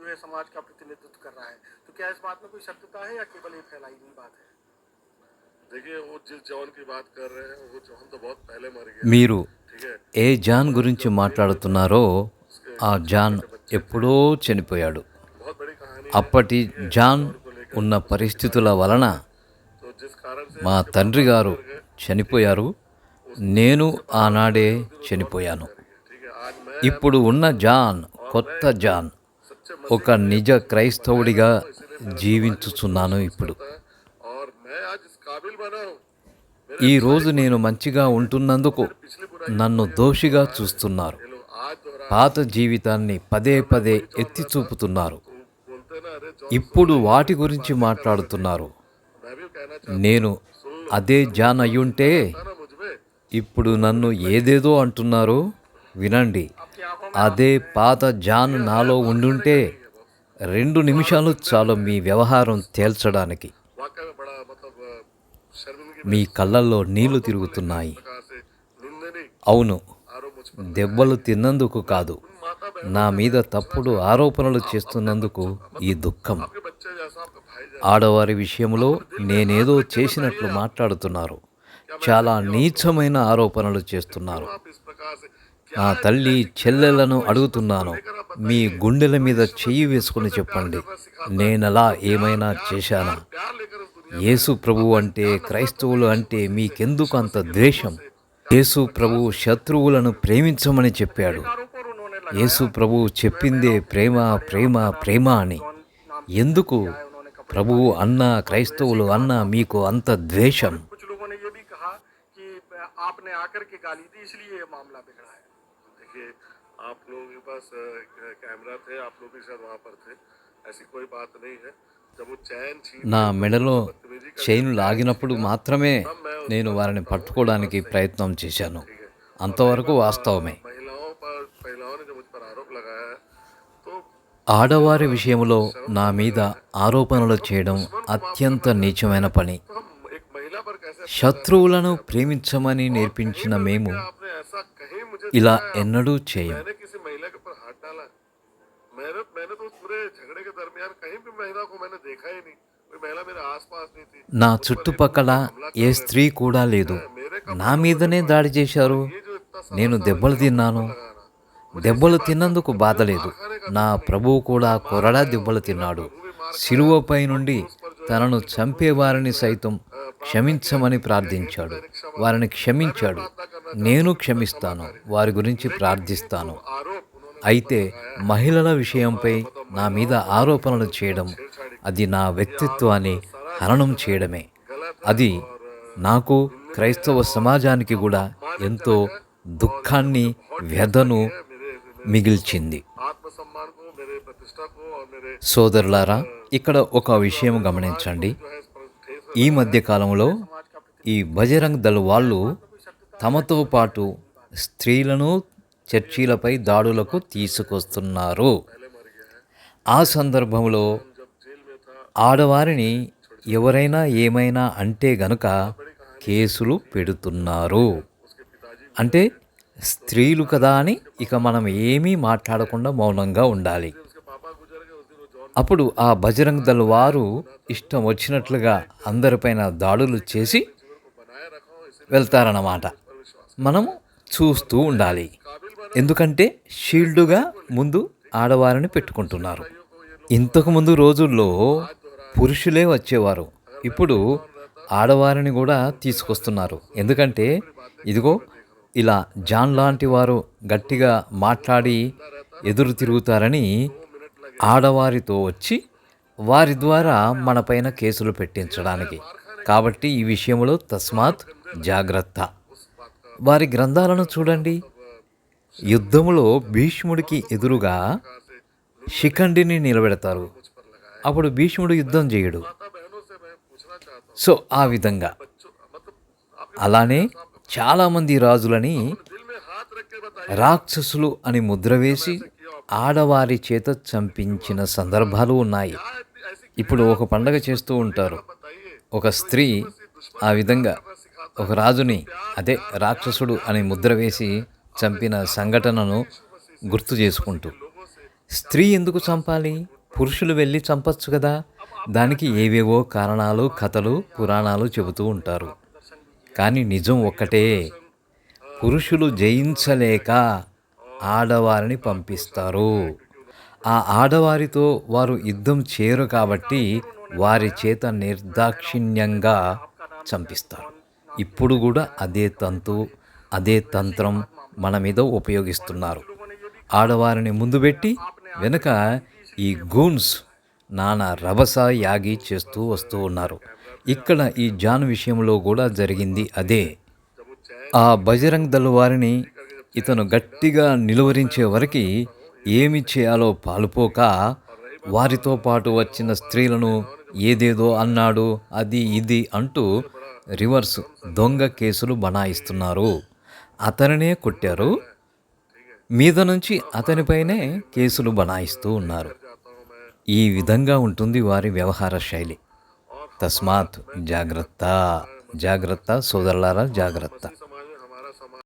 हुए समाज का प्रतिनिधित्व कर रहा है। तो क्या इस बात में कोई सत्यता है या केवल ये फैलाई हुई बात है? देखिए, वो जिस जॉन की बात कर रहे हैं वो जॉन तो बहुत पहले मर गया। మీరు ठीक है, ఏ జాన్ और గురించి जब जेल में था మాట్లాడుతున్నారో उसके ఆ छोटे జాన్ छोटे बच्चे थे। ఎప్పుడో చనిపోయాడు. बहुत बड़ी कहानी है। అప్పటి ठीक है, జాన్ जॉन को लेकर ఉన్న उसके పరిస్థితుల पिताजी వలన तो जिस कारण से మా उसके తండ్రి पापा గారు गुजर गए, చనిపోయారు. उस నేను दिन से पापा ఆనాడే गुजर गए, उस दिन वो जॉन చనిపోయాను. गुजर गए। ठीक है, आज मैं ఇప్పుడు ఉన్న జాన్ కొత్త జాన్ सच्चे ఒక मसीह के నిజ लिए बनाए క్రైస్తవుడిగా रखा हूं, इसीलिए मेरा समाज జీవించుచున్నాను. मुझको ఇప్పుడు विश्वास करता है और मैं आज इस काबिल बना हूं। मेरे ఈ अच्छाई రోజు को నేను देखो, మంచిగా ఉంటున్నందుకు मेरी पिछली बुराई నన్ను को ये लोग దోషిగా दोहरा रहे हैं। చూస్తున్నారు. ये लोग आज दोहरा रहे పాత జీవితాన్ని పదే हैं। मैं పదే वही जॉन ఎత్తి रहता చూపుతున్నారు. तो बोलते ना, अरे जॉन ఇప్పుడు सुन ले, వాటి कोई గురించి बातें कर रहे थे। మాట్లాడుతున్నారు. मैं भी कहना चाहता నేను हूं, सुन लो। అదే अगर वो జాన్ जॉन అయ్యుంటే जिंदा रहता ना मुझ में, ఇప్పుడు నన్ను ఏదేదో అంటున్నారు. వినండి, आपकी आंखों में అదే పాత జాన్ నాలో ఉండుంటే 2 నిమిషాలు చాలు మీ వ్యవహారం తేల్చడానికి. वाकई में बड़ा मतलब शर्मिंदगी మీ महसूस కళ్ళల్లో నీళ్లు औरतों को తిరుగుతున్నాయి. लेकर इस प्रकार से निंदनीय అవును, आरोप मुझ पर దెబ్బలు తిన్నందుకు కాదు, उन माता बहनों నా से మీద मैं पूछना తప్పుడు चाहता हूं, ఆరోపణలు आप చేస్తున్నందుకు ఈ దుఃఖం. आपके बच्चे जैसा, आपका भाई जैसा, ఆడవారి విషయంలో अपने दिल में నేనేదో हाथ रख के చేసినట్లు बताइए, మాట్లాడుతున్నారు. क्या मैंने చాలా किया उसको? నీచమైన ఆరోపణలు क्यों చేస్తున్నారు. आप इस प्रकार से నా क्या తల్లి ऐसी क्या చెల్లెలను आपको इस అడుగుతున్నాను, को लेकर आप మీ बताइए గుండెల जो మీద यीशु చెయ్యి मसीह వేసుకుని बचपन से प्यार చెప్పండి, करना सिखाता है। నేనలా तो प्यार ఏమైనా प्यार చేశానా? प्यार प्यार लेकर इस दुनिया में యేసు ప్రభువు आप इस అంటే, प्यार नफरत को క్రైస్తవులు यीशु అంటే मसीह से, మీకెందుకు यीशु అంత मसीह के ద్వేషం? लोगों से क्या యేసు किस प्रकार ప్రభువు से శత్రువులను ప్రేమించమని చెప్పాడు. एक आरोप और उन्होंने लगाया యేసు ప్రభువు कि वह చెప్పిందే बहनों के ప్రేమ मुंह में पड़े, ప్రేమ आपका नाम ప్రేమ అని. जॉन नाम से ఎందుకు दिया है, उन्होंने कपड़े ప్రభువు फाड़े అన్న, और तो ऐसे క్రైస్తవులు ही అన్న बात మీకు అంత ద్వేషం? और कुछ लोगों ने ये भी कहा कि आपने आकर के गाली दी इसलिए ये मामला बिगड़ा है। देखिए, आप लोगों के पास कैमरा थे, आप लोग भी शायद वहाँ पर थे। ऐसी कोई बात नहीं है। जब वो चैन छीन నా ली, तो మెడలో बदतमीजी करके చైన్ चैन లాగినప్పుడు छीना, మాత్రమే तब मैं उस నేను पर వారిని कहता हूँ, ये పట్టుకోవడానికి बात सही ప్రయత్నం చేశాను. ठीक है। और అంతవరకు रही बात వాస్తవమే. महिलाओं ने जो मुझ पर आरोप लगाया है, तो ఆడవారి విషయంలో शर्म నా का మీద लग रहा है। ఆరోపణలు हम చేయడం दुश्मन को माफ అత్యంత करना నీచమైన పని. तो हम एक महिला पर कैसे अत्याचार శత్రువులను कर सकते हैं? ప్రేమించమని और నేర్పించిన कहीं पर भी మేము क्या आपने ऐसा कहीं मुझे ఇలా देखा है ఎన్నడూ कि చేయం. मैंने किसी महिला के ऊपर हाथ डाला? मैंने तो उस पूरे झगड़े के दरमियान कहीं भी महिला को मैंने देखा ही नहीं। कोई महिला मेरे आसपास नहीं थी। నా मुझ पर చుట్టుపక్కల हमला कर ఏ रहे స్త్రీ थे। కూడా లేదు. मेरे నా कपड़ों మీదనే पर దాడి చేశారు. ये जो इतना सा నేను सा దెబ్బలు इल्जाम मुझ తిన్నాను. पर लगाना, मुझे దెబ్బలు इसी बात తిన్నందుకు का బాధ मुझे లేదు. मार खाने का నా दुख नहीं। ప్రభువు కూడా मैं मार కొరడా खाया దెబ్బలు हूँ, मेरा తిన్నాడు. प्रभु भी मार खाया శిలువపై और నుండి क्रूस पर जो है తనను अपने कपड़ों చంపేవారిని से जो है, సైతం प्रार्थना క్షమించమని किया कि ప్రార్థించాడు. मैंने क्षमा, వారిని मैं भी క్షమించాడు. प्रार्थना करना నేను चाहता हूँ कि मैं క్షమిస్తాను, क्षमा करें। వారి గురించి लेकिन ये ప్రార్థిస్తాను. जो आरोप उन्होंने मुझ అయితే पर लगाया है, మహిళల విషయంపై मतलब నా మీద महिलाओं को ఆరోపణలు लेकर చేయడం छेड़छाड़ी की। అది నా ये వ్యక్తిత్వాన్ని आरोप सरासर హననం जो है చేయడమే. गलत है అది और నాకు, निंदनीय క్రైస్తవ है और సమాజానికి కూడా ఎంతో अपमानजनक है और దుఃఖాన్ని, मुझे बहुत ठेस వ్యధను लगी है। मेरे మిగిల్చింది. आत्मसम्मान को, मेरे प्रतिष्ठा को और मेरे సోదరులారా, ఇక్కడ ఒక విషయం గమనించండి. जो है इस पर ठेस ఈ लगा మధ్య కాలంలో समाज का ఈ బజరంగ్ దళ్ వాళ్ళు తమతో పాటు స్త్రీలను చర్చీలపై దాడులకు తీసుకొస్తున్నారు. पहले मर गया है। ఆ సందర్భంలో जब जेल में था, ఆడవారిని ఎవరైనా ఏమైనా అంటే గనుక కేసులు పెడుతున్నారు. उसके पिताजी అంటే స్త్రీలు కదా అని ఇక మనం ఏమీ మాట్లాడకుండా మౌనంగా ఉండాలి. उसके पापा गुजर गए, उस दिन वो जॉन అప్పుడు ఆ బజరంగ్ దళ్ వారు ఇష్టం వచ్చినట్లుగా అందరిపైన దాడులు చేసి जीवन को बनाए रखा हूँ, इसीलिए వెళ్తారన్నమాట. पर विश्वास మనము చూస్తూ ఉండాలి. काबिल बना ఎందుకంటే షీల్డ్గా ముందు ఆడవారిని పెట్టుకుంటున్నారు. ఇంతకుముందు రోజుల్లో పురుషులే వచ్చేవారు, ఇప్పుడు ఆడవారిని కూడా తీసుకొస్తున్నారు. ఎందుకంటే ఇదిగో ఇలా జాన్ లాంటి వారు గట్టిగా మాట్లాడి ఎదురు తిరుగుతారని ఆడవారితో వచ్చి వారి ద్వారా మనపైన కేసులు పెట్టించడానికి. కాబట్టి ఈ విషయంలో తస్మాత్ జాగ్రత్త. వారి గ్రంథాలను చూడండి. యుద్ధములో భీష్ముడికి ఎదురుగా శిఖండిని నిలబెడతారు. అప్పుడు భీష్ముడు యుద్ధం చేయడు. माता बहनों से मैं पूछना चाहता हूँ, సో ఆ విధంగా बच्चों मतलब आप అలానే చాలామంది రాజులని दिल में हाथ रख के बताइए రాక్షసులు అని ముద్ర వేసి ఆడవారి చేత చంపించిన సందర్భాలు ఉన్నాయి. ऐसी ఇప్పుడు ఒక పండగ చేస్తూ ఉంటారు. बताइए ఒక స్త్రీ ఆ విధంగా ఒక రాజుని, అదే రాక్షసుడు అని ముద్ర వేసి చంపిన సంఘటనను గుర్తు చేసుకుంటూ, స్త్రీ ఎందుకు చంపాలి? పురుషులు వెళ్ళి చంపచ్చు కదా. దానికి ఏవేవో కారణాలు, కథలు, పురాణాలు చెబుతూ ఉంటారు. కానీ నిజం ఒక్కటే, పురుషులు జయించలేక ఆడవారిని పంపిస్తారు. ఆ ఆడవారితో వారు యుద్ధం చేయరు కాబట్టి వారి చేత నిర్దాక్షిణ్యంగా చంపిస్తారు. ఇప్పుడు కూడా అదే తంతు, అదే తంత్రం మన మీద ఉపయోగిస్తున్నారు. ఆడవారిని ముందు పెట్టి వెనుక ఈ గూన్స్ నానా రభస యాగి చేస్తూ వస్తూ ఉన్నారు. ఇక్కడ ఈ జాన్ విషయంలో కూడా జరిగింది అదే. ఆ బజరంగ్ దళ్ వారిని ఇతను గట్టిగా నిలువరించే వరకు ఏమి చేయాలో పాలుపోక వారితో పాటు వచ్చిన స్త్రీలను ఏదేదో అన్నాడు, అది ఇది అంటూ రివర్స్ దొంగ కేసులు బనాయిస్తున్నారు. అతనినే కొట్టారు, మీద నుంచి అతనిపైనే కేసులు బనాయిస్తూ ఉన్నారు. ఈ విధంగా ఉంటుంది వారి వ్యవహార శైలి. తస్మాత్ జాగ్రత్త, జాగ్రత్త సోదరులారా, జాగ్రత్త.